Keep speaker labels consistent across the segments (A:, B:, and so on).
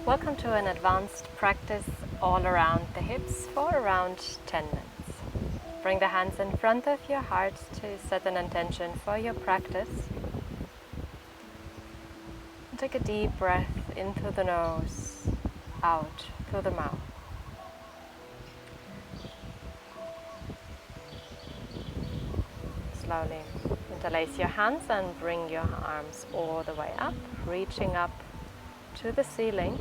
A: Welcome to an advanced practice all around the hips for around 10 minutes. Bring the hands in front of your heart to set an intention for your practice. And take a deep breath into the nose, out through the mouth. Slowly interlace your hands and bring your arms all the way up, reaching up to the ceiling.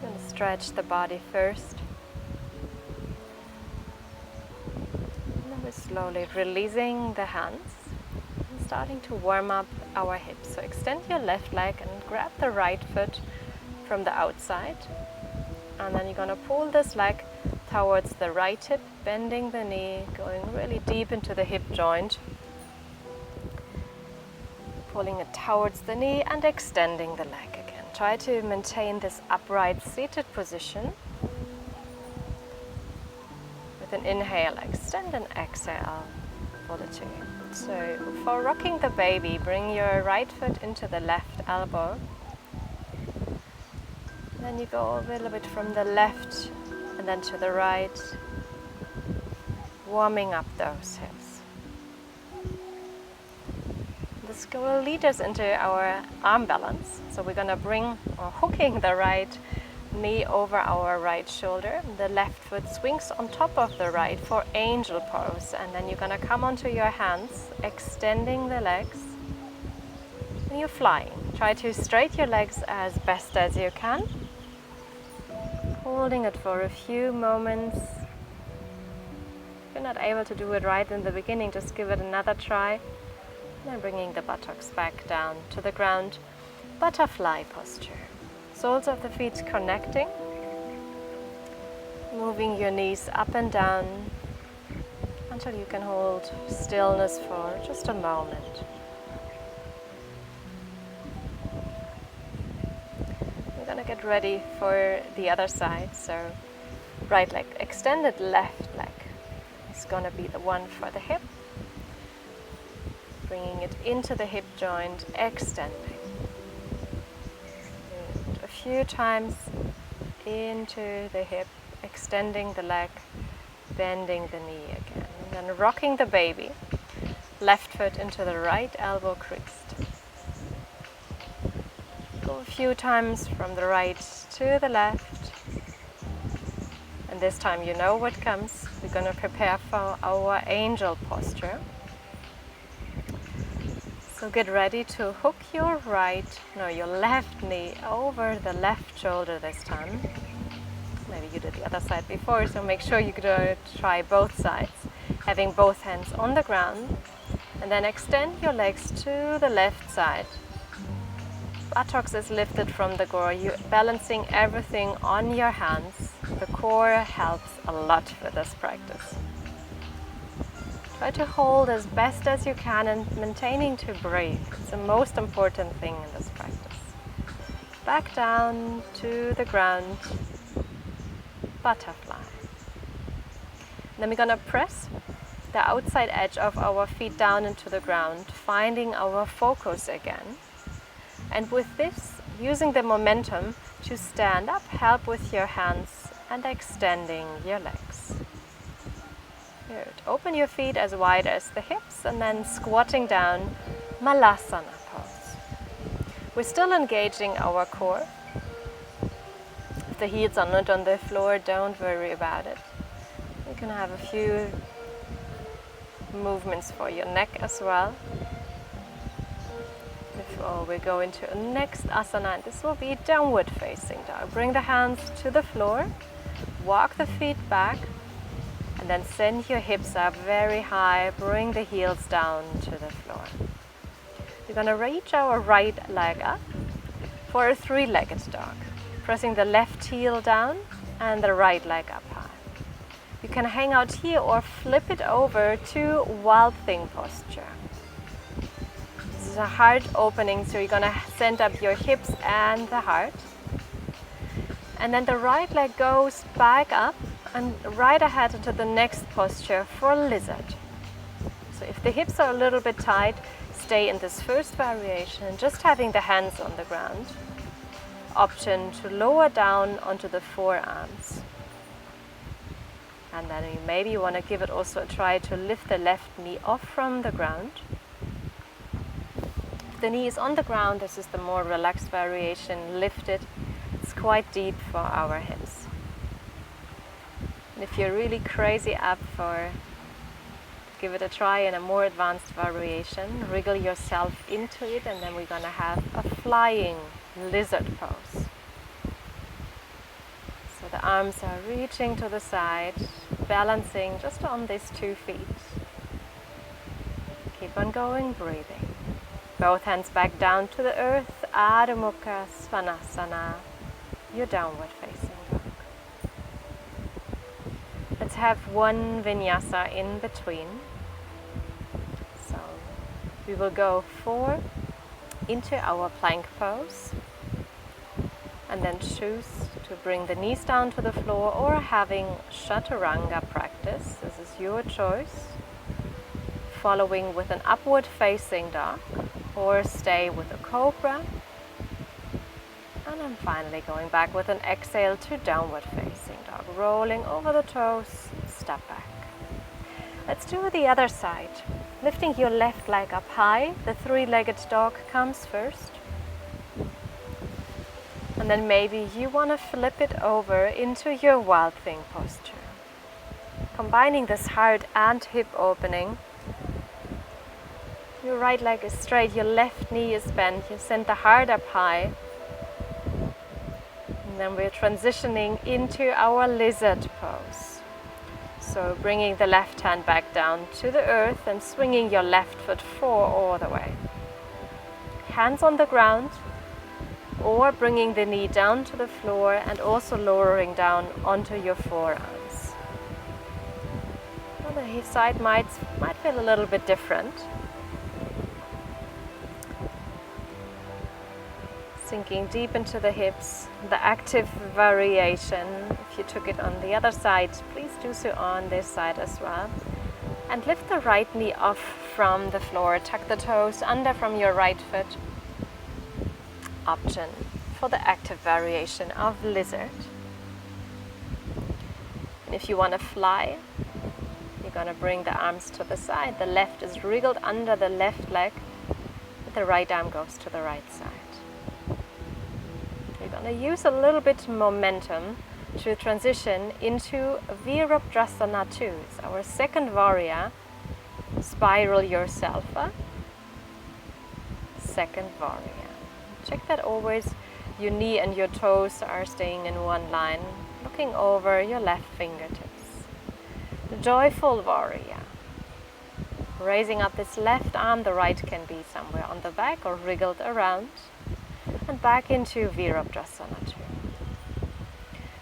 A: And stretch the body first. And then we're slowly releasing the hands and starting to warm up our hips. So extend your left leg and grab the right foot from the outside. And then you're going to pull this leg towards the right hip, bending the knee, going really deep into the hip joint. Pulling it towards the knee and extending the leg again. Try to maintain this upright seated position. With an inhale, extend, and exhale, pull it together. So for rocking the baby, bring your right foot into the left elbow. Then you go a little bit from the left and then to the right, warming up those hips. This will lead us into our arm balance. So we're going to bring or hooking the right knee over our right shoulder. The left foot swings on top of the right for angel pose. And then you're going to come onto your hands, extending the legs. And you're flying. Try to straighten your legs as best as you can. Holding it for a few moments. If you're not able to do it right in the beginning, just give it another try. And bringing the buttocks back down to the ground. Butterfly posture. Soles of the feet connecting. Moving your knees up and down until you can hold stillness for just a moment. We're going to get ready for the other side. So right leg extended, left leg is going to be the one for the hip. Bringing it into the hip joint, extending. And a few times into the hip, extending the leg, bending the knee again. And then rocking the baby, left foot into the right elbow creased. Go a few times from the right to the left. And this time you know what comes. We're going to prepare for our angel posture. So get ready to hook your left knee over the left shoulder this time. Maybe you did the other side before, so make sure you try both sides. Having both hands on the ground, and then extend your legs to the left side. Buttocks is lifted from the core. You're balancing everything on your hands. The core helps a lot with this practice. Try to hold as best as you can and maintaining to breathe. It's the most important thing in this practice. Back down to the ground, butterfly. Then we're going to press the outside edge of our feet down into the ground, finding our focus again. And with this, using the momentum to stand up, help with your hands and extending your legs. Good. Open your feet as wide as the hips and then squatting down, Malasana pose. We're still engaging our core. If the heels are not on the floor, don't worry about it. You can have a few movements for your neck as well. Before we go into a next asana, this will be downward facing dog. Bring the hands to the floor, walk the feet back, and then send your hips up very high, bring the heels down to the floor. We're going to reach our right leg up for a three-legged dog. Pressing the left heel down and the right leg up high. You can hang out here or flip it over to wild thing posture. This is a heart opening, so you're going to send up your hips and the heart. And then the right leg goes back up and right ahead into the next posture for lizard. So if the hips are a little bit tight, stay in this first variation, just having the hands on the ground. Option to lower down onto the forearms. And then maybe you want to give it also a try to lift the left knee off from the ground. If the knee is on the ground, this is the more relaxed variation. Lift it. It's quite deep for our hips. And if you're really crazy up for, give it a try in a more advanced variation. Wriggle yourself into it, and then we're going to have a flying lizard pose. So the arms are reaching to the side, balancing just on these 2 feet. Keep on going, breathing. Both hands back down to the earth. Adho Mukha Svanasana, your downward facing dog. Let's have one vinyasa in between. So we will go 4 into our plank pose, and then choose to bring the knees down to the floor or having chaturanga practice. This is your choice. Following with an upward facing dog, or stay with a cobra. And then finally going back with an exhale to downward facing dog, rolling over the toes, step back. Let's do the other side. Lifting your left leg up high, the 3-legged dog comes first. And then maybe you want to flip it over into your wild thing posture. Combining this heart and hip opening. Your right leg is straight, your left knee is bent, you send the heart up high. And then we're transitioning into our lizard pose. So bringing the left hand back down to the earth and swinging your left foot forward all the way. Hands on the ground, or bringing the knee down to the floor and also lowering down onto your forearms. Well, the hip side might feel a little bit different. Sinking deep into the hips, the active variation. If you took it on the other side, please do so on this side as well. And lift the right knee off from the floor. Tuck the toes under from your right foot. Option for the active variation of lizard. And if you want to fly, you're going to bring the arms to the side. The left is wriggled under the left leg. The right arm goes to the right side. You're going to use a little bit momentum to transition into Virabhadrasana 2. It's our second warrior. Spiral yourself up. Second warrior. Check that always your knee and your toes are staying in one line, looking over your left fingertips. The joyful warrior. Raising up this left arm, the right can be somewhere on the back or wriggled around. And back into Virabhadrasana 2.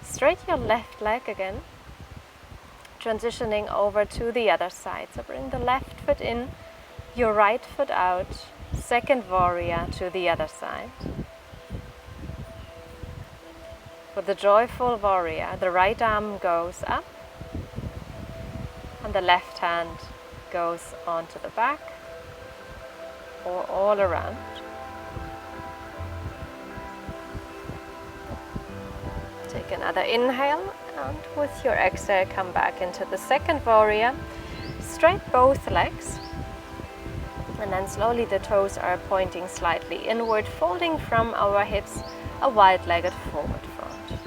A: Straight your left leg again, transitioning over to the other side. So bring the left foot in, your right foot out, second warrior to the other side. For the joyful warrior, the right arm goes up and the left hand goes onto the back or all around. Take another inhale, and with your exhale come back into the second warrior. Straight both legs, and then slowly the toes are pointing slightly inward, folding from our hips, a wide-legged forward fold.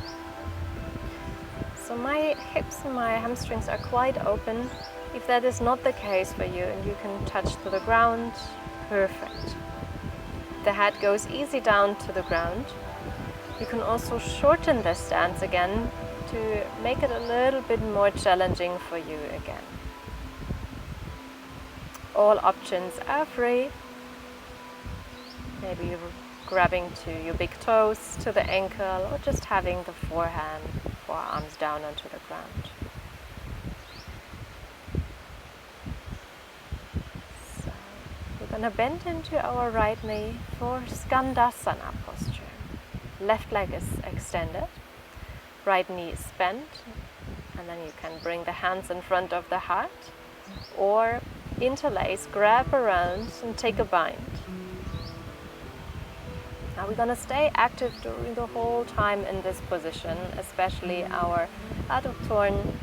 A: So my hips and my hamstrings are quite open. If that is not the case for you and you can touch to the ground, perfect. The head goes easy down to the ground. You can also shorten the stance again to make it a little bit more challenging for you again. All options are free. Maybe you're grabbing to your big toes, to the ankle, or just having the forearms down onto the ground. So we're going to bend into our right knee for Skandasana posture. Left leg is extended, right knee is bent, and then you can bring the hands in front of the heart or interlace, grab around and take a bind. Now we're going to stay active during the whole time in this position, especially our adduktoren,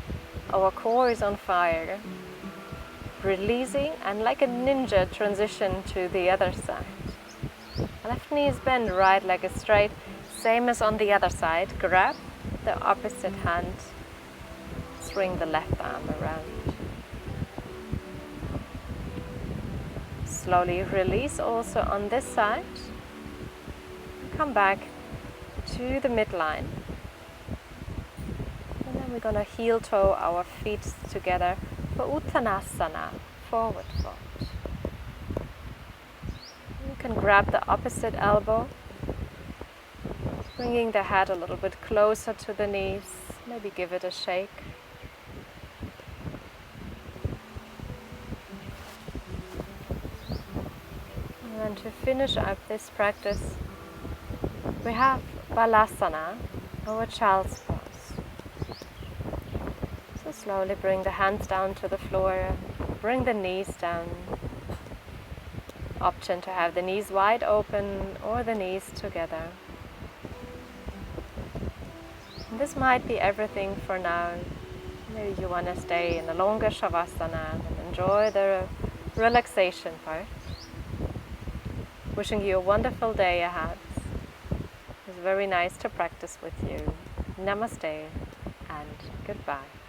A: our core is on fire. Releasing and like a ninja transition to the other side. Left knee is bent, right leg is straight. Same as on the other side. Grab the opposite hand. Swing the left arm around. Slowly release also on this side. Come back to the midline. And then we're going to heel toe our feet together for Uttanasana, forward fold. You can grab the opposite elbow, bringing the head a little bit closer to the knees. Maybe give it a shake. And then to finish up this practice, we have Balasana, our child's pose. So slowly bring the hands down to the floor, bring the knees down. Option to have the knees wide open or the knees together. And this might be everything for now. Maybe you want to stay in a longer Shavasana and enjoy the relaxation part. Wishing you a wonderful day ahead. It was very nice to practice with you. Namaste and goodbye.